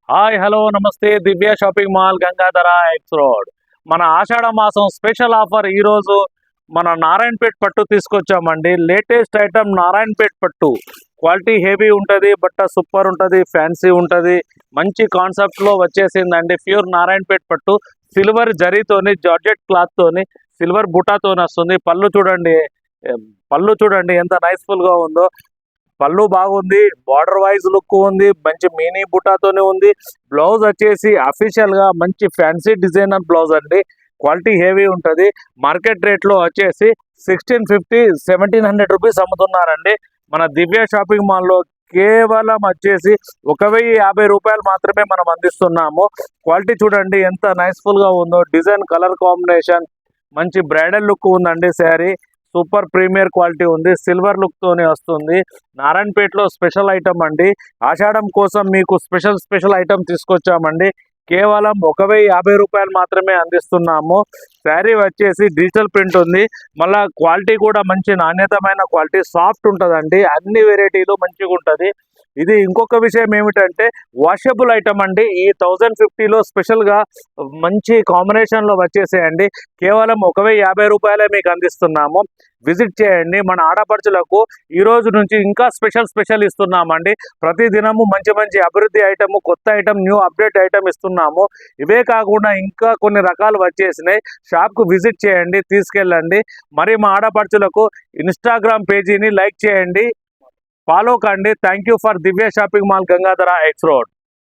Hi hello నమస్తే Divya shopping mall Gangadhara X road. మన ఆషాఢ మాసం స్పెషల్ ఆఫర్ ఈరోజు మన నారాయణపేట్ పట్టు తీసుకొచ్చామండి. లేటెస్ట్ ఐటమ్ నారాయణపేట్ పట్టు. క్వాలిటీ హెవీ ఉంటుంది, బట్ట సూపర్ ఉంటుంది, ఫ్యాన్సీ ఉంటుంది, మంచి కాన్సెప్ట్లో వచ్చేసిందండి. ప్యూర్ నారాయణపేట్ పట్టు సిల్వర్ జరీతోని, జార్జెట్ క్లాత్తోని, సిల్వర్ బుటాతోని వస్తుంది. పళ్ళు చూడండి ఎంత నైస్ఫుల్గా ఉందో. పళ్ళు బాగుంది, బార్డర్ వైజ్ లుక్ ఉంది, మంచి మినీ బుటాతోనే ఉంది. బ్లౌజ్ వచ్చేసి అఫీషియల్ గా మంచి ఫ్యాన్సీ డిజైనర్ బ్లౌజ్ అండి. క్వాలిటీ హెవీ ఉంటుంది. మార్కెట్ రేట్ లో వచ్చేసి 1650 1700 రూపీస్ అమ్ముతున్నారండి. మన దివ్య షాపింగ్ మాల్లో కేవలం వచ్చేసి 1050 రూపాయలు మాత్రమే మనం అందిస్తున్నాము. క్వాలిటీ చూడండి ఎంత నైస్ఫుల్ గా ఉందో. డిజైన్ కలర్ కాంబినేషన్ మంచి బ్రైడల్ లుక్ ఉందండి. శారీ సూపర్ ప్రీమియర్ క్వాలిటీ ఉంది, సిల్వర్ లుక్ తోనే వస్తుంది. నారాయణపేటలో స్పెషల్ ఐటమ్ అండి. ఆషాఢం కోసం మీకు స్పెషల్ ఐటమ్ తీసుకొచ్చామండి. కేవలం 1050 రూపాయలు మాత్రమే అందిస్తున్నాము. శారీ వచ్చేసి డిజిటల్ ప్రింట్ ఉంది, మళ్ళీ క్వాలిటీ కూడా మంచి నాణ్యతమైన క్వాలిటీ, సాఫ్ట్ ఉంటుందండి. అన్ని వెరైటీలు మంచిగా ఉంటుంది. ఇది ఇంకొక విషయం ఏమిటంటే వాషబుల్ ఐటమ్ అండి. ఈ 1050లో స్పెషల్గా మంచి కాంబినేషన్లో వచ్చేసేయండి. కేవలం 1050 రూపాయలే మీకు అందిస్తున్నాము. విజిట్ చేయండి. మన ఆడపడుచులకు ఈ రోజు నుంచి ఇంకా స్పెషల్ ఇస్తున్నామండి. ప్రతి దినము మంచి అభివృద్ధి ఐటమ్, కొత్త ఐటమ్, న్యూ అప్డేట్ ఐటమ్ ఇస్తున్నాము. ఇవే కాకుండా ఇంకా కొన్ని రకాలు వచ్చేసినాయి. షాప్కు విజిట్ చేయండి, తీసుకెళ్ళండి. మరి మా ఆడపడుచులకు ఇన్స్టాగ్రామ్ పేజీని లైక్ చేయండి, ఫాలో కండి. Thank you for Divya shopping mall Gangadhara X road.